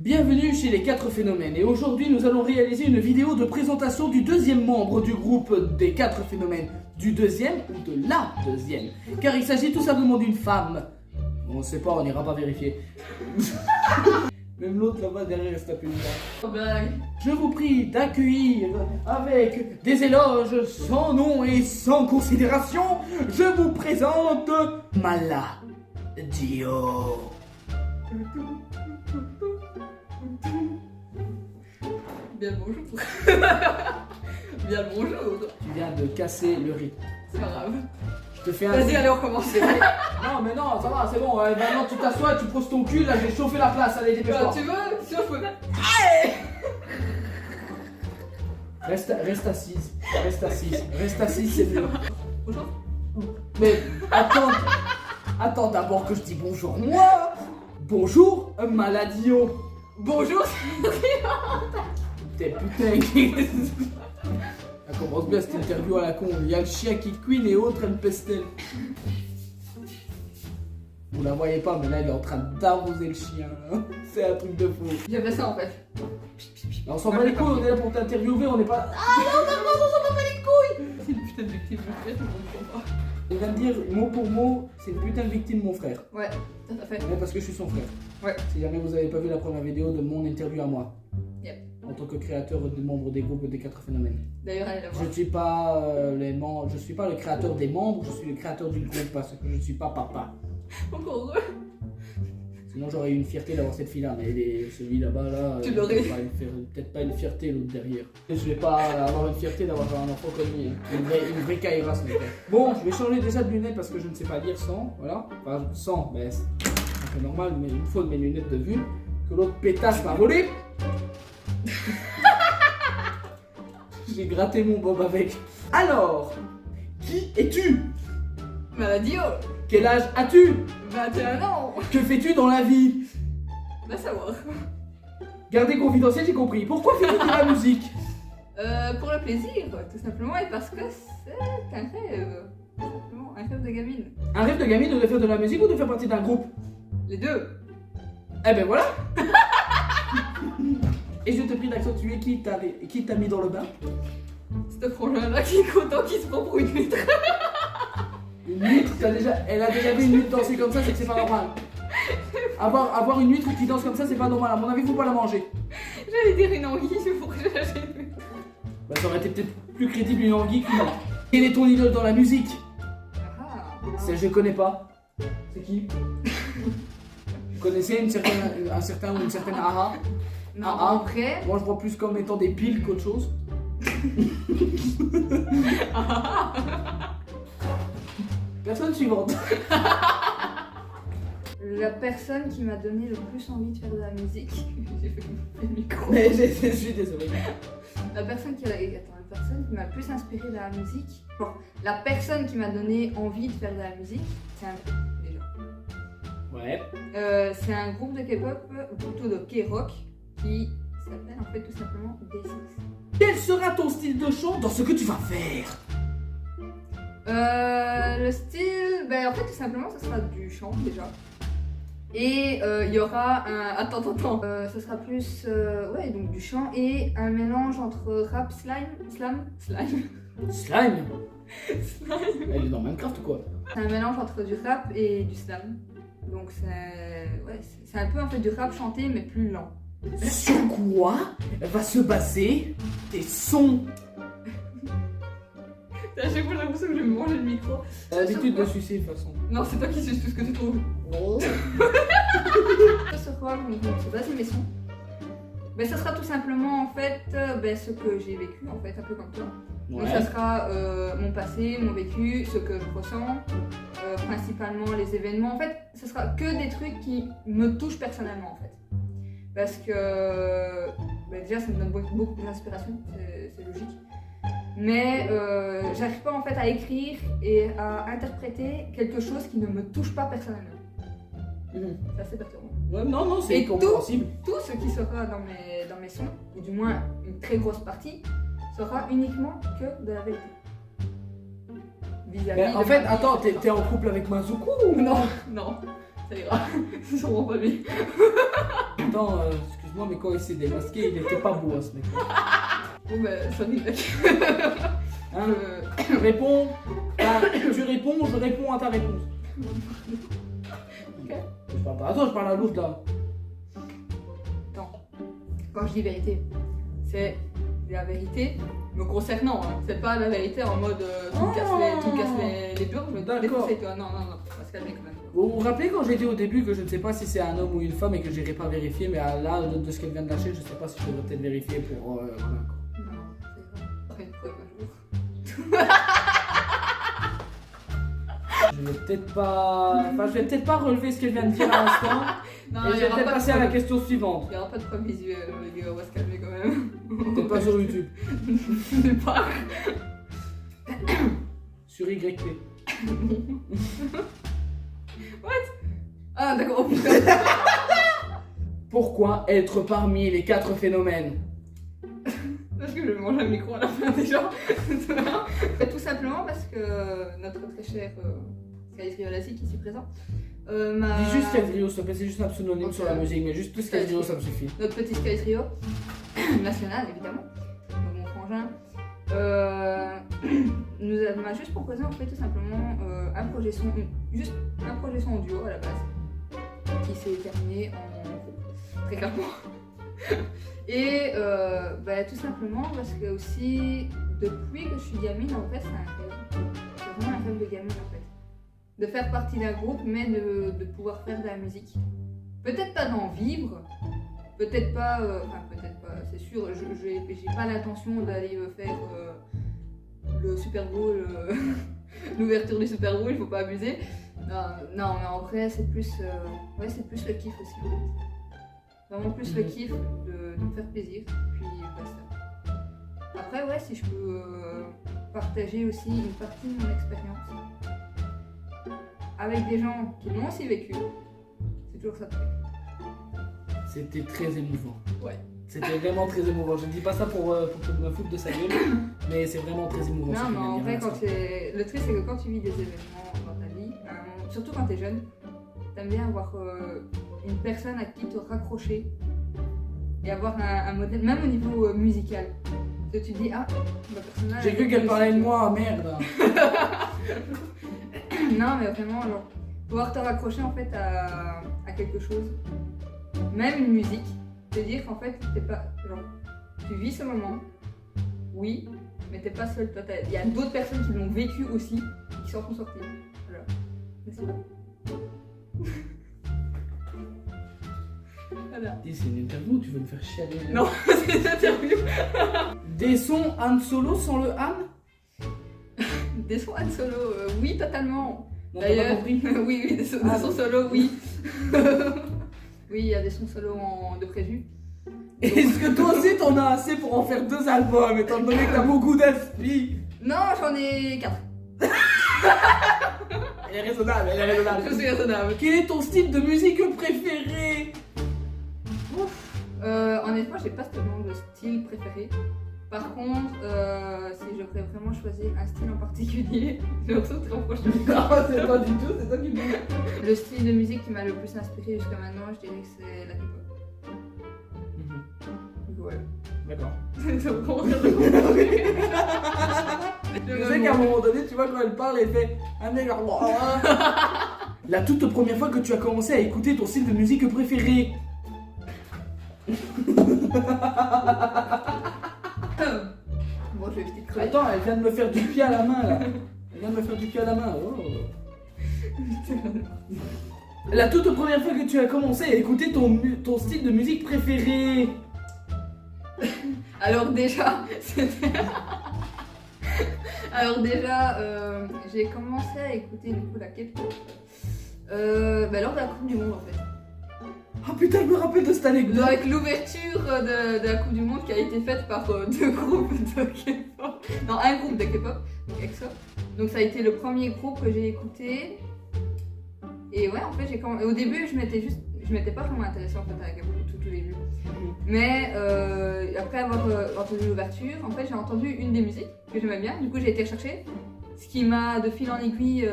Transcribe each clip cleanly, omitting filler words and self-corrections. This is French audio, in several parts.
Bienvenue chez les 4 phénomènes et aujourd'hui nous allons réaliser une vidéo de présentation du deuxième membre du groupe des 4 phénomènes, du deuxième ou de la deuxième, car il s'agit tout simplement d'une femme. On sait pas, on n'ira pas vérifier. Même l'autre là-bas derrière se tape une barre. Je vous prie d'accueillir avec des éloges sans nom et sans considération, je vous présente Mala Dio. Bien le bonjour. Bien le bonjour. Tu viens de casser le rythme. C'est pas grave. Je te fais un... Vas-y, allez, on recommence. Non mais non, ça va, c'est bon. Maintenant tu t'assois, tu poses ton cul, là j'ai chauffé la place, allez dépêche-toi. Tu veux? Sinon je peux pas. Reste assise, reste assise, c'est mieux. Bonjour. Mais attends d'abord que je dis bonjour moi. Bonjour, Maladio. Bonjour. T'es putain. Ça commence bien cette interview à la con. Il y a le chien qui queen et autres elle pestel. Vous la voyez pas, mais là elle est en train d'arroser le chien. C'est un truc de fou. J'aime bien ça en fait. On s'en bat les couilles, on est là pour t'interviewer, on n'est pas. Ah non, on s'en bat pas les couilles. C'est une putain de victime, je comprends pas. Il va me dire mot pour mot, c'est une putain de victime mon frère. Ouais, tout à fait. Mais parce que je suis son frère. Ouais. Si jamais vous avez pas vu la première vidéo de mon interview à moi. Yep. En tant que créateur de membres des groupes des 4 phénomènes. D'ailleurs, allez la voir. Je ne suis pas je suis pas le créateur des membres, je suis le créateur du groupe parce que je ne suis pas papa. Encore heureux. Sinon j'aurais eu une fierté d'avoir cette fille là, mais celui là-bas là, Tu l'aurais. Peut-être pas une fierté l'autre derrière. Je vais pas avoir une fierté d'avoir un enfant comme lui, hein. Une vraie caïra ce mec. Bon, je vais changer déjà de lunettes parce que je ne sais pas lire sans, voilà. Enfin sans, mais c'est un peu normal, mais une fois de mes lunettes de vue, que l'autre pétasse m'a volé. J'ai gratté mon bob avec. Alors, qui es-tu? Maladio. Quel âge as-tu? 21 ans. Que fais-tu dans la vie? Va savoir. Gardez confidentiel, j'ai compris. Pourquoi fais-tu de la musique? Pour le plaisir, tout simplement, et parce que c'est un rêve. Tout simplement, un rêve de gamine. Un rêve de gamine de faire de la musique ou de faire partie d'un groupe? Les deux. Eh ben voilà. Et je te prie d'accentuer qui t'a mis dans le bain. Ce frangin-là qui est content qu'il se prend pour une huître. Une huître, elle a déjà vu une huître danser comme ça, c'est que c'est pas normal. Avoir une huître qui danse comme ça, c'est pas normal. À mon avis, faut pas la manger. J'allais dire une anguille, c'est pour que j'ai lâché une huître. Bah, ça aurait été peut-être plus crédible une anguille qu'une huître. Quel est ton idole dans la musique? Ah. Je connais pas. C'est qui? Vous connaissez un certain ou une certaine Aha? Non, Ah, après. Moi je vois plus comme étant des piles qu'autre chose. Personne suivante. La personne qui m'a donné le plus envie de faire de la musique. J'ai fait le micro. Mais je suis désolé. La personne qui m'a le plus inspiré de la musique. Bon, la personne qui m'a donné envie de faire de la musique, c'est un groupe déjà. Ouais. C'est un groupe de K-pop, ou plutôt de K-rock, qui s'appelle en fait tout simplement Day6. Quel sera ton style de chant dans ce que tu vas faire? Le style, ben en fait tout simplement ça sera du chant déjà. Et il y aura un... Attends. Ce sera plus... ouais, donc du chant et un mélange entre rap, slime. Slime. Elle est dans Minecraft ou quoi? C'est un mélange entre du rap et du slam. Donc c'est un peu en fait du rap chanté mais plus lent. Sur quoi va se baser tes sons? À chaque fois j'ai l'impression que je vais me manger le micro. L'habitude de sucer de toute façon. Non, c'est toi qui suces tout ce que tu trouves. Non. Sur quoi se base mes sons? Ben ça sera tout simplement en fait ce que j'ai vécu en fait, un peu comme toi. Donc ça sera mon passé, mon vécu, ce que je ressens, principalement les événements. En fait, ce sera que des trucs qui me touchent personnellement en fait. Parce que déjà ça me donne beaucoup d'inspiration, c'est logique. Mais j'arrive pas en fait à écrire et à interpréter quelque chose qui ne me touche pas personnellement. C'est assez perturbant. Ouais, non, c'est compréhensible. Tout ce qui sera dans mes sons, ou du moins une très grosse partie, sera uniquement que de la vérité. Mais en fait, attends, t'es en couple avec Mazuku ou... Non, ça ira. C'est sûrement pas lui. Attends, excuse excuse-moi, mais quand il s'est démasqué, il était pas beau, hein, ce mec. Bon, bah, ça dit Hein Réponds. Ah, tu réponds, je réponds à ta réponse. Ok. Je parle pas à toi, je parle à l'autre là. Attends. Quand je dis vérité, c'est la vérité me concernant. Hein. C'est pas la vérité en mode tu me casses les purs, je vais te défoncer, toi. Non, on va se calmer quand même. Vous vous rappelez quand j'ai dit au début que je ne sais pas si c'est un homme ou une femme et que j'irai pas vérifier, mais là, de ce qu'elle vient de lâcher, je sais pas si je devrais peut-être vérifier pour. Voilà, quoi. Non, c'est vrai. Après une preuve un jour. Je vais peut-être pas. Enfin, je vais peut-être pas relever ce qu'elle vient de dire à l'instant. Non, et je vais peut-être passer à la question suivante. Il n'y aura pas de preuve visuelle, les gars, on va se calmer quand même. Peut-être pas sur YouTube. Nulle part. Sur YT. What? Ah, d'accord, oh putain. Pourquoi être parmi les 4 phénomènes? Parce que je mange un micro à la fin déjà. Tout simplement parce que notre très cher Sky Riolassi qui ici présent Dis juste Sky s'il te plaît, c'est juste un pseudonyme Okay. sur la musique, mais juste Sky ça me suffit. Notre petit Sky Trio, national évidemment, donc mon frangin, m'a juste proposé en fait tout simplement un projet son, juste un projet son en duo à la base, qui s'est terminé en groupe, très clairement. Et bah, tout simplement parce que aussi, depuis que je suis gamine, en fait, c'est un rêve. C'est vraiment un rêve de gamine en fait. De faire partie d'un groupe, mais de pouvoir faire de la musique. Peut-être pas d'en vivre, peut-être pas, enfin peut-être pas, c'est sûr, j'ai pas l'intention d'aller faire le Super Bowl, l'ouverture du Super Bowl, il faut pas abuser. Non, mais en vrai, c'est plus, ouais, c'est plus le kiff aussi. En fait. Vraiment plus le kiff de me faire plaisir, puis basta. Après, ouais, si je peux partager aussi une partie de mon expérience avec des gens qui l'ont aussi vécu, c'est toujours ça de fait. C'était très émouvant. Ouais. C'était vraiment très émouvant. Je ne dis pas ça pour me foutre de sa gueule, mais c'est vraiment très émouvant. Non, mais en vrai, le truc, c'est que quand tu vis des événements dans ta vie, surtout quand t'es jeune, t'aimes bien avoir une personne à qui te raccrocher et avoir un modèle, même au niveau musical. Que tu te dis, ah, la personne là. J'ai cru qu'elle parlait de moi, merde. Non, mais vraiment, genre, pouvoir te raccrocher en fait à quelque chose, même une musique, te dire qu'en fait, t'es pas, genre, tu vis ce moment, oui, mais t'es pas seul. Toi, il y a d'autres personnes qui l'ont vécu aussi, qui s'en sont sorties. Voilà. Merci. Voilà. Dis, c'est une interview, tu veux me faire chialer? Non, c'est une interview. Des sons Han Solo sans le Han? Des sons Han Solo, oui, totalement. Non, t'as pas compris? Oui, des sons solo, oui. Oui, il y a des sons solo de prévu. Est-ce que toi aussi t'en as assez pour en faire 2 albums, étant donné que t'as beaucoup d'esprit? Non, j'en ai 4. Elle est raisonnable, elle est raisonnable. Je suis raisonnable. Quel est ton style de musique préféré? Honnêtement, j'ai pas tellement de style préféré. Par contre, si je devrais vraiment choisir un style en particulier, je me retrouve trop proche de Non, c'est pas du tout, c'est toi qui me dis. Le style de musique qui m'a le plus inspiré jusqu'à maintenant, je dirais que c'est la hip-hop. Voilà. D'accord. C'est vraiment Je sais qu'à un moment donné, tu vois, quand elle parle, elle fait un mec. La toute première fois que tu as commencé à écouter ton style de musique préféré. Bon, je vais éviter de crever. Attends, elle vient de me faire du pied à la main là. Elle vient de me faire du pied à la main. Oh. La toute première fois que tu as commencé à écouter ton style de musique préféré. Alors déjà, c'était... Alors déjà, j'ai commencé à écouter du coup la K-pop lors de la Coupe du Monde en fait. Oh putain, je me rappelle de cette anecdote. Avec l'ouverture de la Coupe du Monde qui a été faite par 2 groupes de K-pop. Non, un groupe de K-pop, donc EXO. Donc ça a été le premier groupe que j'ai écouté. Et ouais, en fait, au début, je m'étais pas vraiment intéressée en fait à la K-pop tout au début. Mais après avoir entendu l'ouverture, en fait, j'ai entendu une des musiques que j'aimais bien. Du coup, j'ai été rechercher. Ce qui m'a de fil en aiguille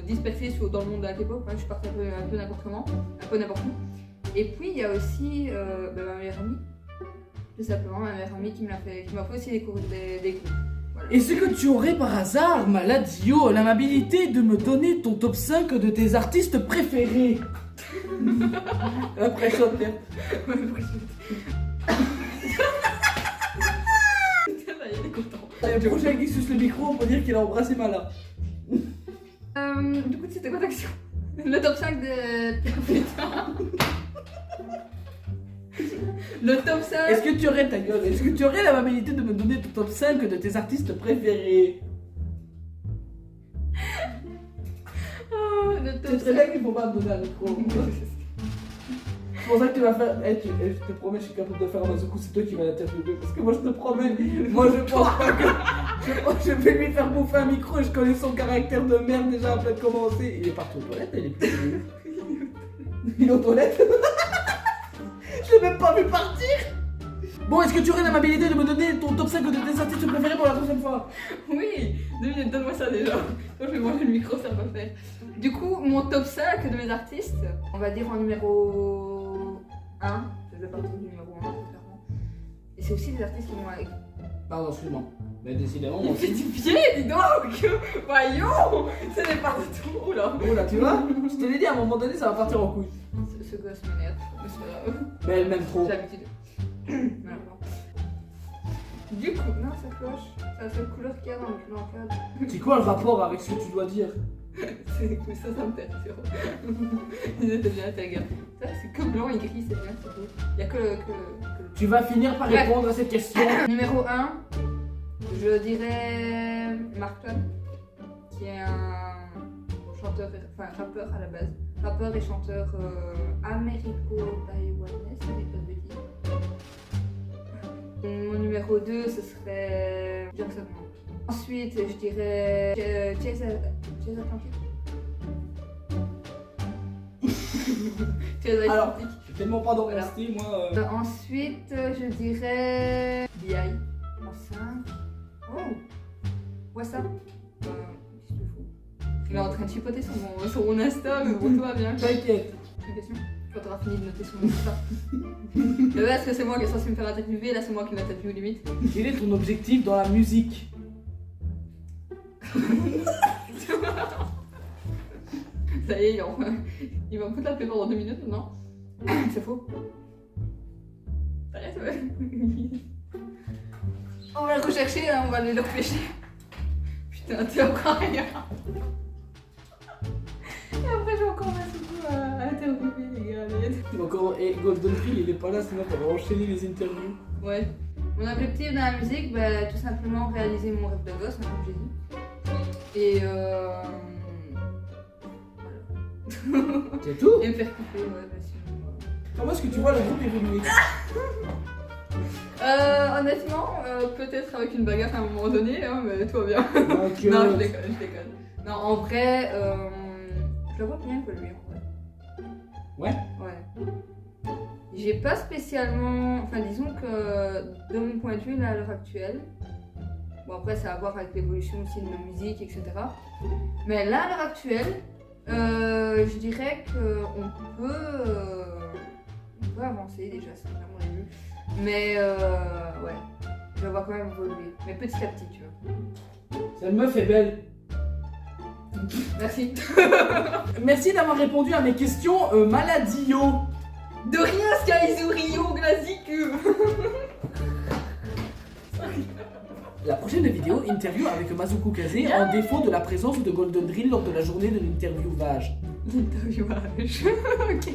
dispersée dans le monde de la K-pop. Je suis partie un peu n'importe comment, un peu n'importe où. Et puis il y a aussi ma meilleure amie. Tout simplement, ma meilleure amie qui m'a fait aussi découvrir des groupes. Voilà. Est-ce que tu aurais par hasard, Maladio, l'amabilité de me donner ton top 5 de tes artistes préférés? Après shot, merde. Il est content. Le prochain qui suce le micro, on peut dire qu'il a embrassé Mala. Du coup, c'était quoi ta question? Le top 5 de tes compétents. Le top 5. Est-ce que tu aurais ta gueule? Est-ce que tu aurais l'amabilité de me donner ton top 5 de tes artistes préférés? Oh, le top C'est très 5. bien qu'il faut pas me donner un micro. C'est pour ça que tu vas faire. Je te promets, je suis capable de faire un Mazuku, c'est toi qui vas l'interviewer. Parce que moi, je te promets, moi, je pense pas que. Je vais lui faire bouffer un micro et je connais son caractère de merde déjà après de commencer. Il est parti aux toilettes, il est plus. Il est aux toilettes. Je l'ai même pas vu partir. Bon, est-ce que tu aurais l'amabilité de me donner ton top 5 de tes artistes préférés pour la prochaine fois? Oui, 2 minutes, donne-moi ça déjà. Donc je vais manger le micro, ça va pas faire. Du coup, mon top 5 de mes artistes, on va dire en numéro 1. Je vais partir du numéro 1, clairement. Et c'est aussi des artistes qui vont avec. Pardon, excuse-moi. Mais décidément, moi Il fait aussi. du pied, dis donc. Voyons. Ce n'est pas du tout. Oh là. Oh là, tu vois? Je te l'ai dit, à un moment donné, ça va partir en couille. Ce gosse m'énerve, mais c'est pas grave. Mais elle m'aime trop. J'ai l'habitude. Voilà. Du coup, non, ça cloche. C'est la seule couleur qu'il y a dans le plan cadre. C'est quoi le rapport avec ce que tu dois dire? C'est cool, ça me perturbe. Ils étaient bien ta gueule. Ça, c'est que blanc et gris, c'est bien, c'est cool. Il y a que Tu vas finir par Ouais. répondre à cette question. Numéro 1, je dirais Mark Twain, qui est un chanteur, enfin rappeur à la base. Rappeur et chanteur américo-taïwanais, si je dis pas de bêtises. Mon numéro 2, ce serait Jackson. Ensuite, je dirais Chase Atlantic. Chase Alors, Atlantic. je suis tellement pas dans mon style, moi. Ensuite, je dirais BI en 5. Oh, what's up? Qu'est-ce que tu fous? Il est en train de chipoter sur mon Insta, mais bon, tout va bien. T'inquiète. Une question? Quand t'auras fini de noter sur mon Insta. Mais ouais, est-ce que c'est moi qui est censé me faire interviewer? Là, c'est moi qui l'interview limite. Quel est ton objectif dans la musique? Ça y est, il va me foutre la paix pendant 2 minutes maintenant. C'est faux. Arrête, ouais. On va le rechercher, là, on va aller le repêcher. Putain, t'es encore rien. Et après, j'ai encore un coup à interviewer, les gars. Allez. Encore, et Golden Free, il est pas là, sinon t'aurais enchaîné les interviews. Ouais. Mon objectif dans la musique, bah, tout simplement réaliser mon rêve de gosse, hein, comme j'ai dit. Et voilà. C'est tout? Et me faire kiffer, ouais, bah, sinon, Comment est-ce que tu vois le groupe évoluer? honnêtement, peut-être avec une bagarre à un moment donné, hein, mais tout va bien. Donc, Non, je déconne. Non, en vrai, je le vois bien évoluer, en vrai. Ouais? Ouais. J'ai pas spécialement... Enfin, disons que, de mon point de vue, là, à l'heure actuelle, bon, après, ça a à voir avec l'évolution aussi de ma musique, etc. Mais là, à l'heure actuelle, je dirais qu'on peut... on peut avancer, déjà, c'est vraiment le début. Mais, ouais, je vais voir quand même évoluer. Mais petit à petit, tu vois. Cette meuf est belle. Merci. Merci d'avoir répondu à mes questions, Maladio. De rien, Skyzoo Rio Glaziku. La prochaine vidéo, interview avec Mazuku Kaze en défaut de la présence de Golden Drill lors de la journée de l'interviewage. L'interviewage. Ok.